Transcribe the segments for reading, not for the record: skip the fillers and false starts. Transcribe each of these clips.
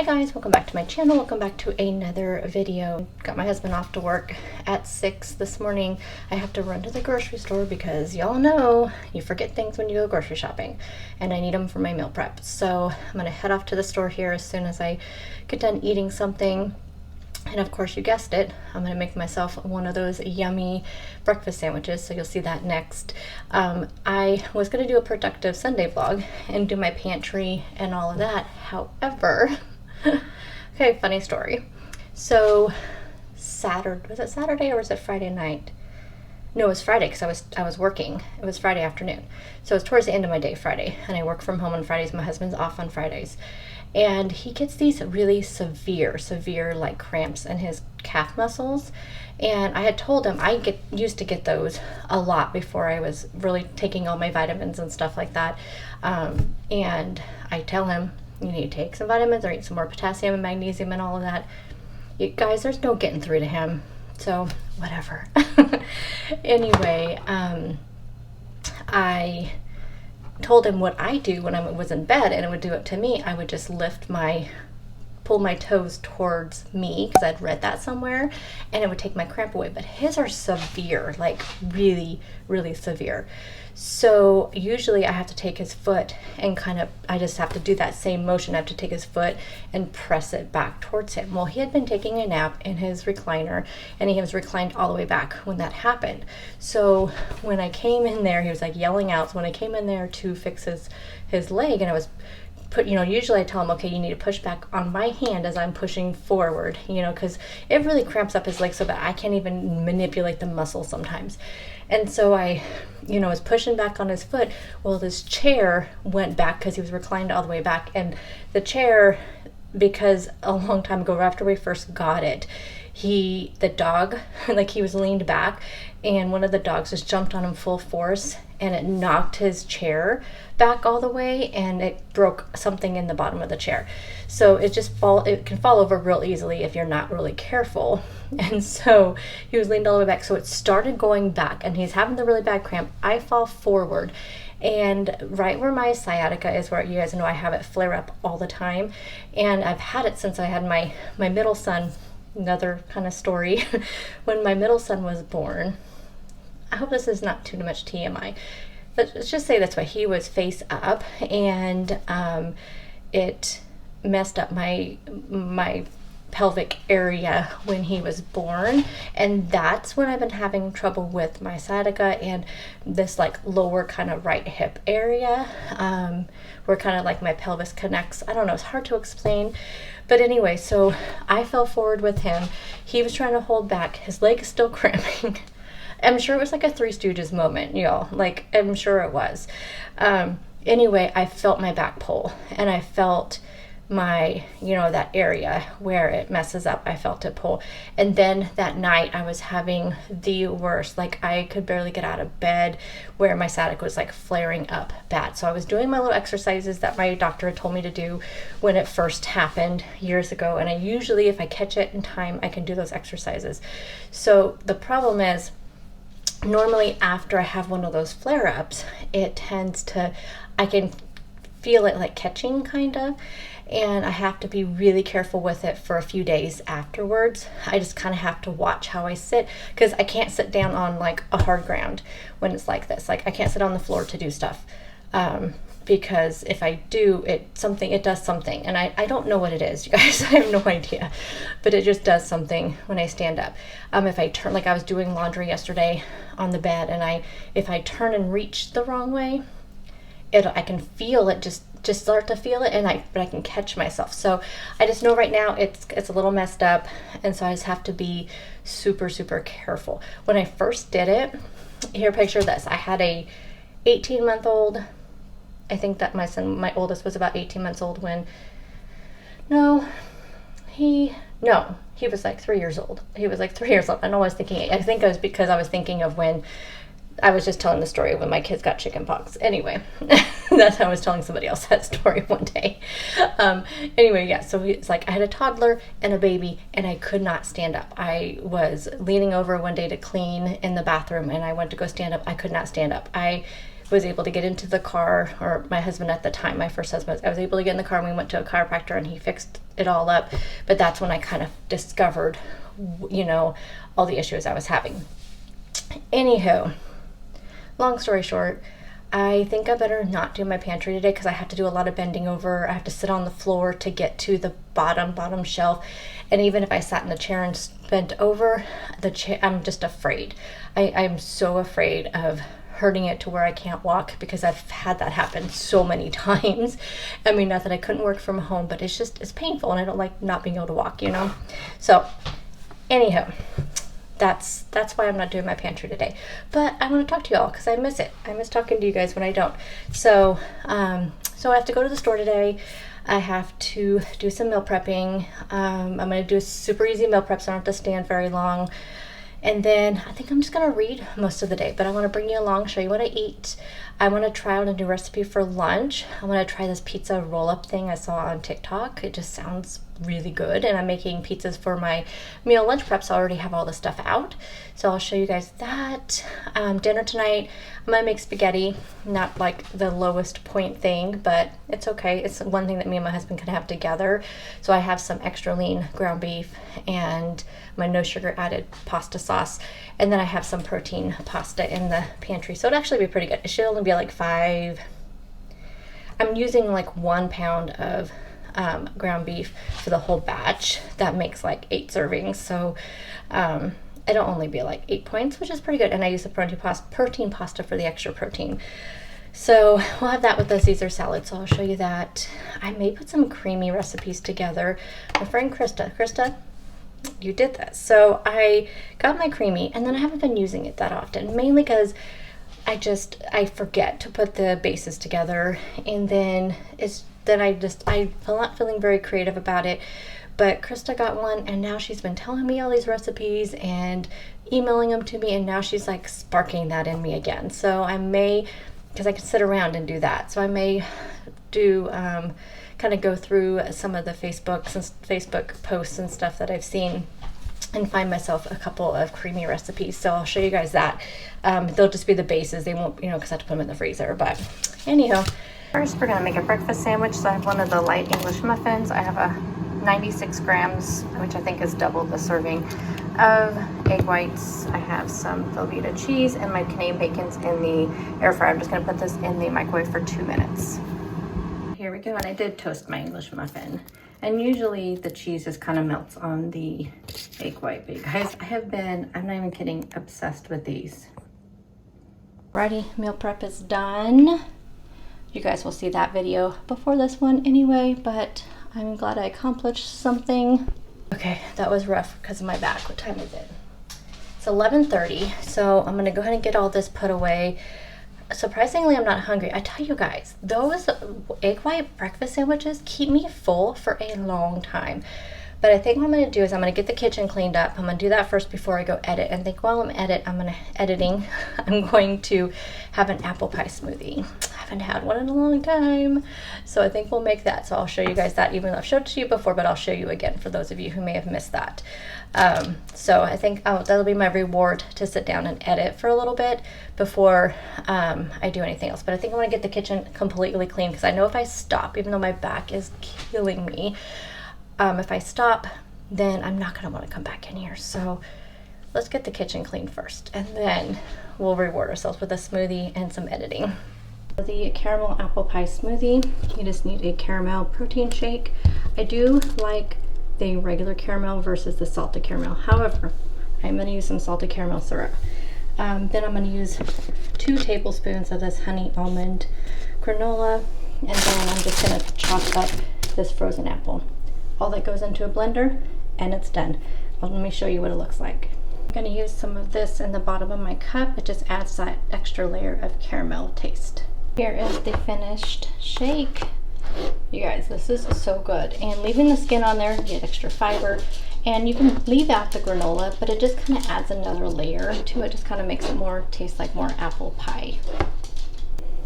Hi guys, welcome back to my channel. Welcome back to another video. Got my husband off to work at 6 this morning. I have to run to the grocery store because y'all know you forget things when you go grocery shopping, and I need them for my meal prep. So I'm gonna head off to the store here as soon as I get done eating something. And of course, you guessed it, I'm gonna make myself one of those yummy breakfast sandwiches, so you'll see that next. I was gonna do a productive Sunday vlog and do my pantry and all of that. However, okay, funny story. So Saturday, was it Saturday or was it Friday night? No, it was Friday because I was working. It was Friday afternoon. So it was towards the end of my day Friday, and I work from home on Fridays. My husband's off on Fridays. And he gets these really severe like cramps in his calf muscles. And I had told him I used to get those a lot before I was really taking all my vitamins and stuff like that. And I tell him, you need to take some vitamins or eat some more potassium and magnesium and all of that. You guys, there's no getting through to him. So whatever. Anyway, I told him what I do when I was in bed and it would do it to me. I would just pull my toes towards me because I'd read that somewhere, and it would take my cramp away. But his are severe, like really severe. So usually I have to take his foot and I just have to do that same motion. I have to take his foot and press it back towards him. Well, he had been taking a nap in his recliner, and he was reclined all the way back when that happened. So when I came in there, he was like yelling out. So when I came in there to fix his leg, and I was usually I tell him, okay, you need to push back on my hand as I'm pushing forward, because it really cramps up his leg so bad I can't even manipulate the muscle sometimes. And so I, was pushing back on his foot. Well, this chair went back because he was reclined all the way back. And the chair, because a long time ago, after we first got it, the dog, he was leaned back, and one of the dogs just jumped on him full force, and it knocked his chair back all the way, and it broke something in the bottom of the chair. So it can fall over real easily if you're not really careful. And so he was leaned all the way back, so it started going back, and he's having the really bad cramp. I fall forward, and right where my sciatica is, where you guys know I have it flare up all the time, and I've had it since I had my middle son. Another kind of story. When my middle son was born, I hope this is not too much TMI, but let's just say that's why he was face up, and it messed up my pelvic area when he was born, and that's when I've been having trouble with my sciatica and this lower kind of right hip area, where kind of my pelvis connects. I don't know, it's hard to explain. But anyway, so I fell forward with him. He was trying to hold back. His leg is still cramping. I'm sure it was like a Three Stooges moment, y'all. I'm sure it was. Anyway, I felt my back pull, and I felt my, that area where it messes up, I felt it pull. And then that night I was having the worst, I could barely get out of bed, where my sciatica was flaring up bad. So I was doing my little exercises that my doctor had told me to do when it first happened years ago, and I usually, if I catch it in time, I can do those exercises. So the problem is, normally after I have one of those flare-ups, I can feel it catching kind of, and I have to be really careful with it for a few days afterwards. I just kind of have to watch how I sit, because I can't sit down on a hard ground when it's like this. I can't sit on the floor to do stuff, because if I do, it does something, and I don't know what it is, you guys. I have no idea, but it just does something when I stand up. If I turn, I was doing laundry yesterday on the bed, and if I turn and reach the wrong way, I can feel it, just start to feel it, but I can catch myself. So I just know right now it's a little messed up, and so I just have to be super careful. When I first did it, here, picture this. I had a 18-month-old. I think that my oldest was about 18 months old when, he was 3 years old. He was 3 years old. I know I was thinking, I think it was because I was thinking of when I was just telling the story of when my kids got chicken pox. Anyway, that's how I was telling somebody else that story one day. Anyway, yeah, so it's I had a toddler and a baby, and I could not stand up. I was leaning over one day to clean in the bathroom, and I went to go stand up. I could not stand up. I was able to get into the car, or my husband at the time, my first husband, I was able to get in the car and we went to a chiropractor and he fixed it all up. But that's when I kind of discovered, you know, all the issues I was having. Anywho, long story short, I think I better not do my pantry today because I have to do a lot of bending over. I have to sit on the floor to get to the bottom shelf. And even if I sat in the chair and bent over the chair, I'm just afraid. I'm so afraid of hurting it to where I can't walk because I've had that happen so many times. I mean, not that I couldn't work from home, but it's painful and I don't like not being able to walk, you know? So anyhow, that's why I'm not doing my pantry today. But I want to talk to y'all because I miss it. I miss talking to you guys when I don't. So, so I have to go to the store today. I have to do some meal prepping. I'm going to do a super easy meal prep so I don't have to stand very long. And then I think I'm just going to read most of the day, but I want to bring you along, show you what I eat. I want to try out a new recipe for lunch. I want to try this pizza roll-up thing I saw on TikTok. It just sounds really good. And I'm making pizzas for my meal lunch prep, so I already have all the stuff out. So I'll show you guys that. Dinner tonight, I'm going to make spaghetti. Not like the lowest point thing, but it's okay. It's one thing that me and my husband can have together. So I have some extra lean ground beef and my no sugar added pasta sauce. And then I have some protein pasta in the pantry. So it'll actually be pretty good. It should only be like 5. I'm using like 1 pound of ground beef for the whole batch. That makes like 8 servings. So it'll only be like 8 points, which is pretty good. And I use the protein pasta for the extra protein. So we'll have that with the Caesar salad. So I'll show you that. I may put some creamy recipes together. My friend Krista, you did this. So I got my creamy and then I haven't been using it that often, mainly because I forget to put the bases together, and then I'm not feeling very creative about it. But Krista got one and now she's been telling me all these recipes and emailing them to me, and now she's like sparking that in me again. So I may, because I can sit around and do that, so I may do kind of go through some of the Facebook posts and stuff that I've seen and find myself a couple of creamy recipes. So I'll show you guys that. They'll just be the bases. They won't, you know, because I have to put them in the freezer. But anyhow, first we're gonna make a breakfast sandwich. So I have one of the light English muffins. I have a 96 grams, which I think is double the serving of egg whites. I have some Velveeta cheese and my Canadian bacon's in the air fryer. I'm just gonna put this in the microwave for 2 minutes. Here we go, and I did toast my English muffin. And usually the cheese just kind of melts on the egg white. But you guys, I'm not even kidding, obsessed with these. Alrighty, meal prep is done. You guys will see that video before this one anyway, but I'm glad I accomplished something. Okay, that was rough because of my back. What time is it? It's 11:30, so I'm gonna go ahead and get all this put away. Surprisingly, I'm not hungry. I tell you guys, those egg white breakfast sandwiches keep me full for a long time. But I think what I'm going to do is I'm going to get the kitchen cleaned up. I'm going to do that first before I go edit. And think while I'm editing, I'm going to have an apple pie smoothie. I haven't had one in a long time. So I think we'll make that. So I'll show you guys that, even though I've showed it to you before, but I'll show you again for those of you who may have missed that. So I think that'll be my reward, to sit down and edit for a little bit before I do anything else. But I think I want to get the kitchen completely clean because I know if I stop, even though my back is killing me, if I stop, then I'm not going to want to come back in here. So let's get the kitchen clean first, and then we'll reward ourselves with a smoothie and some editing. For the caramel apple pie smoothie, you just need a caramel protein shake. I do like the regular caramel versus the salted caramel. However, I'm going to use some salted caramel syrup. Then I'm going to use 2 tablespoons of this honey almond granola, and then I'm just going to chop up this frozen apple. All that goes into a blender and it's done. Well, let me show you what it looks like. I'm going to use some of this in the bottom of my cup. It just adds that extra layer of caramel taste. Here is the finished shake. You guys, this is so good. And leaving the skin on there, you get extra fiber. And you can leave out the granola, but it just kind of adds another layer to it. Just kind of makes it taste like more apple pie.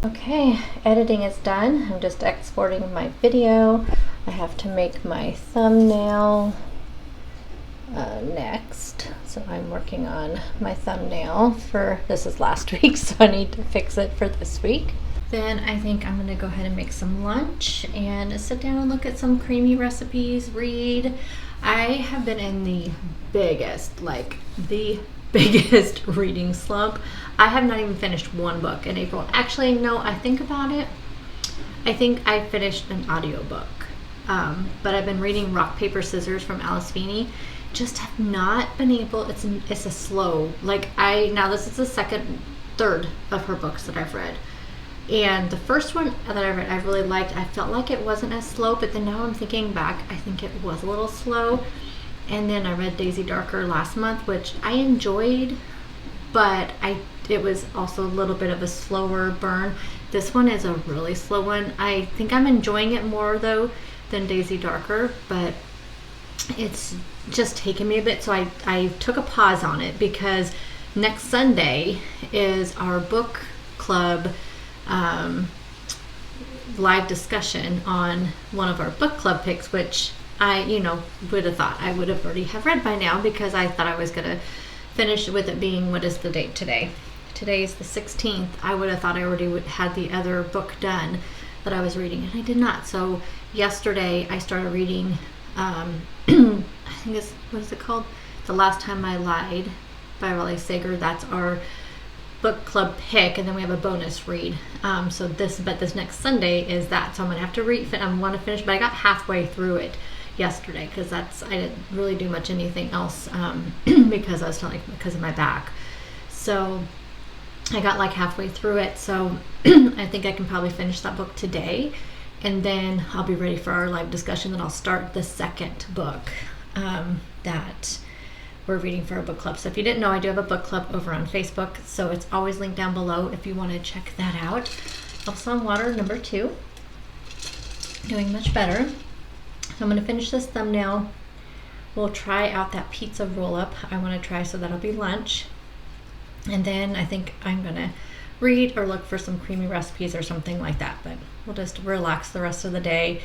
Okay, editing is done. I'm just exporting my video. I have to make my thumbnail. next. So I'm working on my thumbnail for, this is last week, so I need to fix it for this week. Then I think I'm gonna go ahead and make some lunch and sit down and look at some creamy recipes, read. I have been in the biggest reading slump. I have not even finished one book in April. Actually, no, I think about it. I think I finished an audiobook. But I've been reading Rock, Paper, Scissors from Alice Feeney. Just have not been able, it's a slow, now this is the third of her books that I've read. And the first one that I read, I really liked. I felt like it wasn't as slow, but then now I'm thinking back, I think it was a little slow. And then I read Daisy Darker last month, which I enjoyed, but it was also a little bit of a slower burn. This one is a really slow one. I think I'm enjoying it more though than Daisy Darker, but it's just taken me a bit. So I took a pause on it because next Sunday is our book club live discussion on one of our book club picks, which I, would have thought I would have already have read by now because I thought I was going to finish with it being, what is the date today? Today's the 16th. I would have thought I already had the other book done that I was reading, and I did not. So yesterday I started reading, I think it's, what is it called? The Last Time I Lied by Riley Sager. That's our book club pick, and then we have a bonus read. So this next Sunday is that. So I'm gonna have to read. I want to finish, but I got halfway through it yesterday because I didn't really do much anything else because I was because of my back. So I got halfway through it. So I think I can probably finish that book today, and then I'll be ready for our live discussion. Then I'll start the second book that we're reading for our book club. So if you didn't know, I do have a book club over on Facebook, so it's always linked down below if you want to check that out. Also on water number 2, doing much better. So I'm going to finish this thumbnail. We'll try out that pizza roll-up I want to try, so that'll be lunch. And then I think I'm going to read or look for some creamy recipes or something like that, but we'll just relax the rest of the day.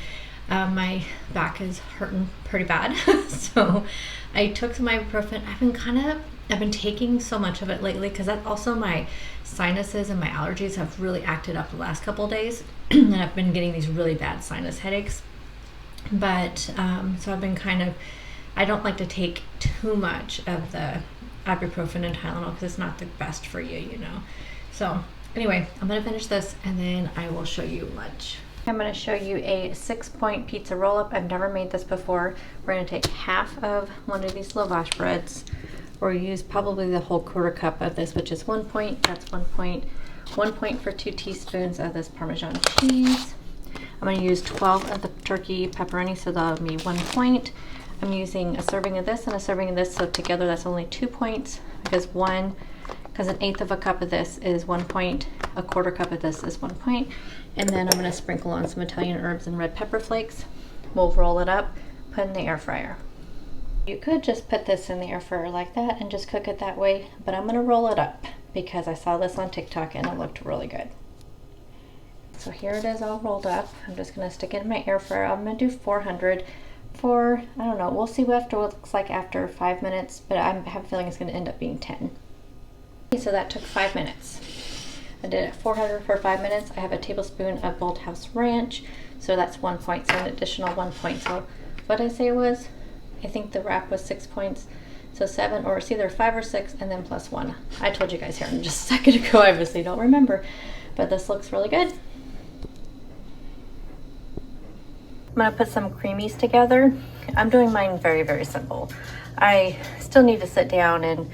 My back is hurting pretty bad, so I took some ibuprofen. I've been taking so much of it lately because that also my sinuses and my allergies have really acted up the last couple of days, and I've been getting these really bad sinus headaches. But so I've been I don't like to take too much of the ibuprofen and Tylenol because it's not the best for you, So anyway, I'm gonna finish this and then I will show you lunch. I'm going to show you a 6-point pizza roll-up. I've never made this before. We're going to take half of one of these lavash breads, or use probably the whole 1/4 cup of this, which is 1 point. That's 1 point. 1 point for 2 teaspoons of this Parmesan cheese. I'm going to use 12 of the turkey pepperoni, so that'll be 1 point. I'm using a serving of this and a serving of this, so together that's only 2 points because an 1/8 of a cup of this is 1 point, a 1/4 cup of this is 1 point. And then I'm going to sprinkle on some Italian herbs and red pepper flakes. We'll roll it up, put in the air fryer. You could just put this in the air fryer like that and just cook it that way, but I'm going to roll it up because I saw this on TikTok and it looked really good. So here it is all rolled up. I'm just going to stick it in my air fryer. I'm going to do 400 for, I don't know, we'll see what it looks like after 5 minutes, but I have a feeling it's going to end up being 10. Okay, so that took 5 minutes. I did it 400 for 5 minutes. I have a tablespoon of Bolthouse Ranch, so that's 1 point, so an additional 1 point. So what did I say it was? I think the wrap was 6 points, so 7, or it's either 5 or 6, and then plus 1. I told you guys here in just a second ago, I obviously don't remember, but this looks really good. I'm gonna put some creamies together. I'm doing mine very, very simple. I still need to sit down and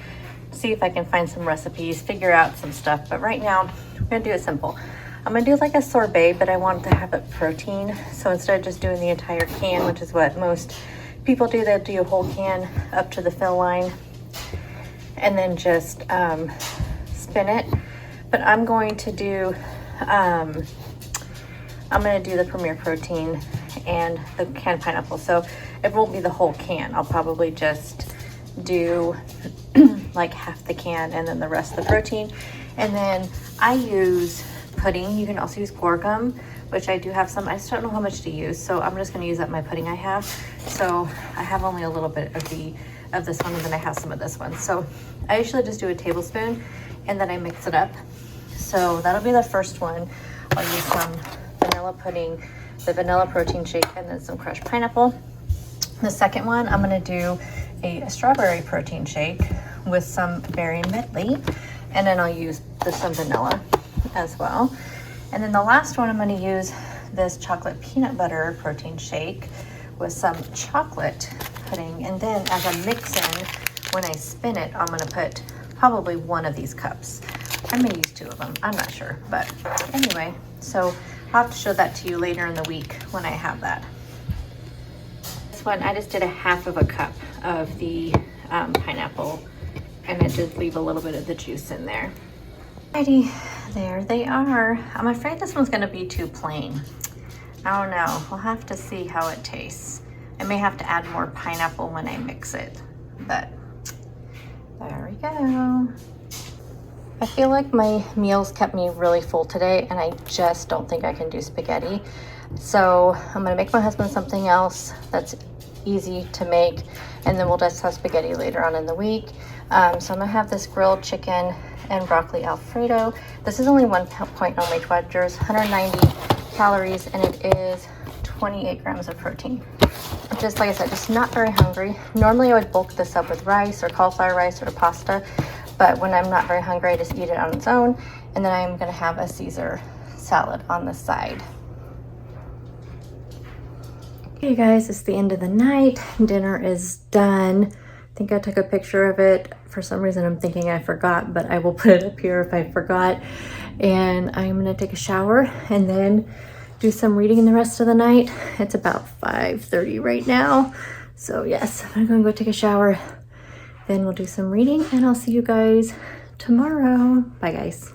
see if I can find some recipes, figure out some stuff, but right now I'm gonna do it simple. I'm gonna do like a sorbet, but I want to have it protein, so instead of just doing the entire can, which is what most people do, they'll do a whole can up to the fill line and then just spin it. But I'm going to do the Premier Protein and the canned pineapple, so it won't be the whole can. I'll probably just do like half the can and then the rest of the protein. And then I use pudding. You can also use Gorgum, which I do have some. I just don't know how much to use, so I'm just going to use up my pudding I have. So I have only a little bit of the of this one, and then I have some of this one. So I usually just do a tablespoon and then I mix it up. So that'll be the first one. I'll use some vanilla pudding, the vanilla protein shake, and then some crushed pineapple. The second one, I'm gonna do a strawberry protein shake with some berry medley, and then I'll use some vanilla as well. And then the last one, I'm gonna use this chocolate peanut butter protein shake with some chocolate pudding. And then as a mix-in, when I spin it, I'm gonna put probably one of these cups. I may use two of them, I'm not sure. But anyway, so I'll have to show that to you later in the week when I have that. This one, I just did a half of a cup of the pineapple, and I did leave a little bit of the juice in there. Alrighty, there they are. I'm afraid this one's gonna be too plain. I don't know, we'll have to see how it tastes. I may have to add more pineapple when I mix it, but there we go. I feel like my meals kept me really full today, and I just don't think I can do spaghetti. So I'm gonna make my husband something else that's easy to make, and then we'll just have spaghetti later on in the week. So I'm gonna have this grilled chicken and broccoli Alfredo. This is only 1 point on Weight Watchers, 190 calories, and it is 28 grams of protein. Just like I said, just not very hungry. Normally I would bulk this up with rice or cauliflower rice or pasta, but when I'm not very hungry, I just eat it on its own. And then I'm gonna have a Caesar salad on the side. Okay guys, it's the end of the night. Dinner is done. I think I took a picture of it. For some reason I'm thinking I forgot, but I will put it up here if I forgot. And I'm gonna take a shower and then do some reading the rest of the night. It's about 5:30 right now. So yes, I'm gonna go take a shower. Then we'll do some reading, and I'll see you guys tomorrow. Bye guys.